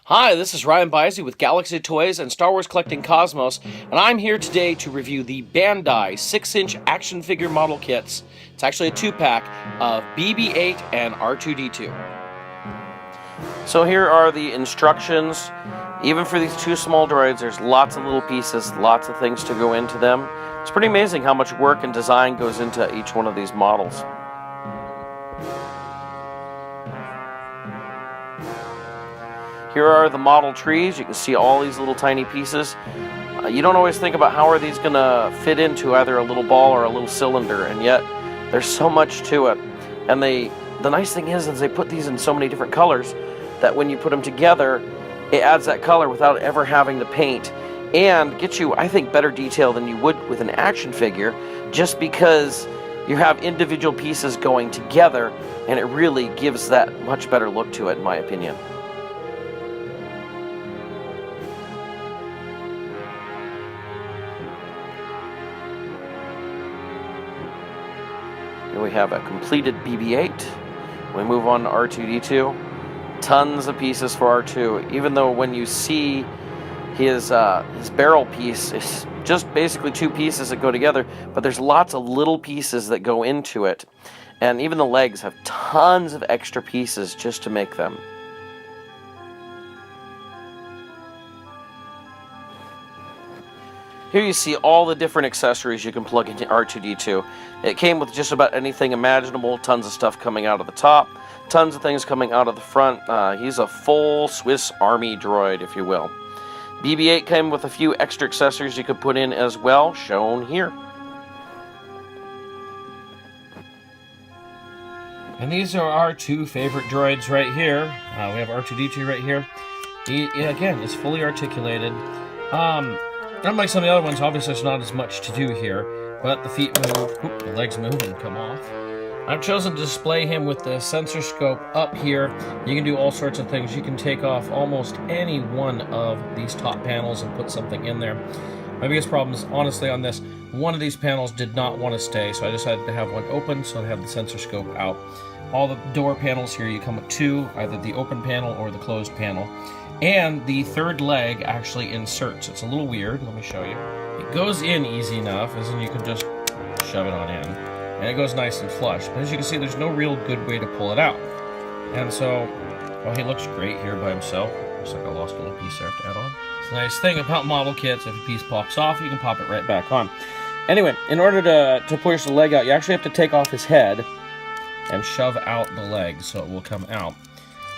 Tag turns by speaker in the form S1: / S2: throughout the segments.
S1: Hi, this is MrByZ with Galaxy Toys and Star Wars Collecting Cosmos, and I'm here today to review the Bandai 6-inch action figure model kits. It's actually a 2-pack of BB-8 and R2-D2. So here are the instructions. Even for these two small droids, there's lots of little pieces, lots of things to go into them. It's pretty amazing how much work and design goes into each one of these models. Here are the model trees. You can see all these little tiny pieces. You don't always think about how are these going to fit into either a little ball or a little cylinder, and yet there's so much to it. And the nice thing is they put these in so many different colors that when you put them together, it adds that color without ever having to paint, and gets you, I think, better detail than you would with an action figure, just because you have individual pieces going together, and it really gives that much better look to it, in my opinion. Here we have a completed BB-8. We move on to R2-D2. Tons of pieces for R2, even though when you see his barrel piece, it's just basically two pieces that go together, but there's lots of little pieces that go into it. And even the legs have tons of extra pieces just to make them. Here you see all the different accessories you can plug into R2-D2. It came with just about anything imaginable, tons of stuff coming out of the top, tons of things coming out of the front. He's a full Swiss Army droid, if you will. BB-8 came with a few extra accessories you could put in as well, shown here.
S2: And these are our two favorite droids right here. We have R2-D2 right here. He, again, is fully articulated. Unlike some of the other ones, obviously there's not as much to do here, but the feet move, the legs move and come off. I've chosen to display him with the sensor scope up here. You can do all sorts of things. You can take off almost any one of these top panels and put something in there. My biggest problem is, honestly, on this, one of these panels did not want to stay, so I decided to have one open, so I have the sensor scope out. All the door panels here, you come with two, either the open panel or the closed panel. And the third leg actually inserts. It's a little weird. Let me show you. It goes in easy enough, as in you can just shove it on in. And it goes nice and flush. But as you can see, there's no real good way to pull it out. And so, well, he looks great here by himself. Looks like I lost a little piece there to add on. It's a nice thing about model kits. If a piece pops off, you can pop it right back on. Anyway, in order to push the leg out, you actually have to take off his head and shove out the leg so it will come out.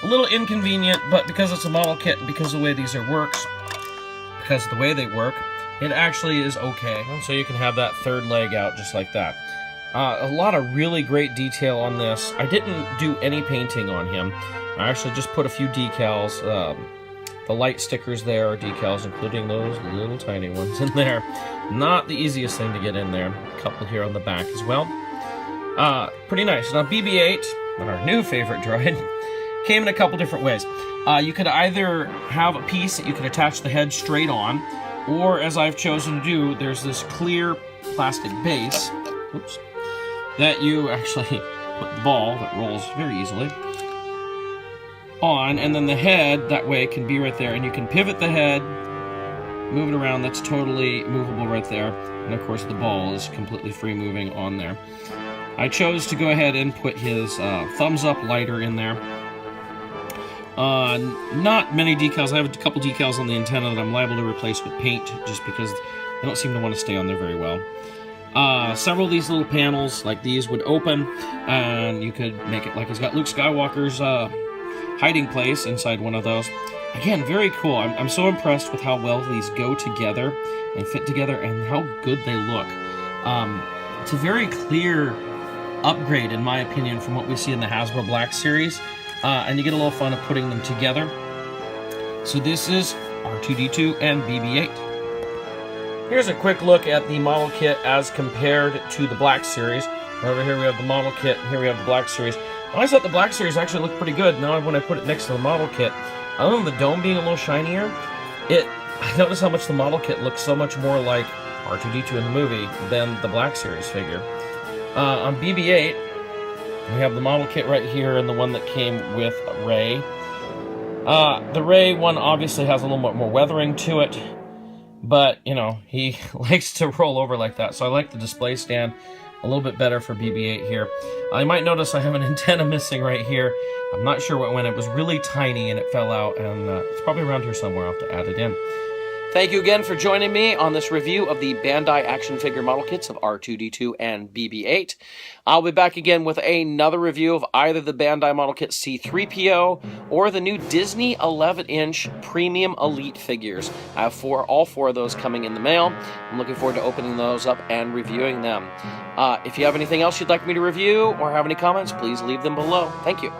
S2: A little inconvenient, but because it's a model kit and because of the way these works, because of the way they work, it actually is okay. And so you can have that third leg out just like that. A lot of really great detail on this. I didn't do any painting on him. I actually just put a few decals. The light stickers there are decals, including those little tiny ones in there. Not the easiest thing to get in there. A couple here on the back as well. Pretty nice. Now BB-8, our new favorite droid, came in a couple different ways. You could either have a piece that you could attach the head straight on, or as I've chosen to do, there's this clear plastic base, oops, that you actually put the ball that rolls very easily on, and then the head that way can be right there, and you can pivot the head, move it around. That's totally movable right there, and of course the ball is completely free moving on there. I chose to go ahead and put his thumbs up lighter in there. Not many decals. I have a couple decals on the antenna that I'm liable to replace with paint just because they don't seem to want to stay on there very well. Several of these little panels like these would open, and you could make it like it's got Luke Skywalker's hiding place inside one of those. Again, very cool. I'm so impressed with how well these go together and fit together and how good they look. It's a very clear upgrade, in my opinion, from what we see in the Hasbro Black Series. And you get a little fun of putting them together. So this is R2-D2 and BB-8. Here's a quick look at the model kit as compared to the Black Series. Over here we have the model kit, and here we have the Black Series. I always thought the Black Series actually looked pretty good. Now when I put it next to the model kit, other than the dome being a little shinier, I noticed how much the model kit looks so much more like R2-D2 in the movie than the Black Series figure. On BB-8, we have the model kit right here and the one that came with Rey. The Ray one obviously has a little bit more weathering to it, but, you know, he likes to roll over like that, so I like the display stand a little bit better for BB-8 here. You might notice I have an antenna missing right here. I'm not sure when. It was really tiny and it fell out, and it's probably around here somewhere. I'll have to add it in. Thank you again for joining me on this review of the Bandai action figure model kits of R2-D2 and BB-8. I'll be back again with another review of either the Bandai model kit C-3PO or the new Disney 11-inch Premium Elite figures. I have all four of those coming in the mail. I'm looking forward to opening those up and reviewing them. If you have anything else you'd like me to review or have any comments, please leave them below. Thank you.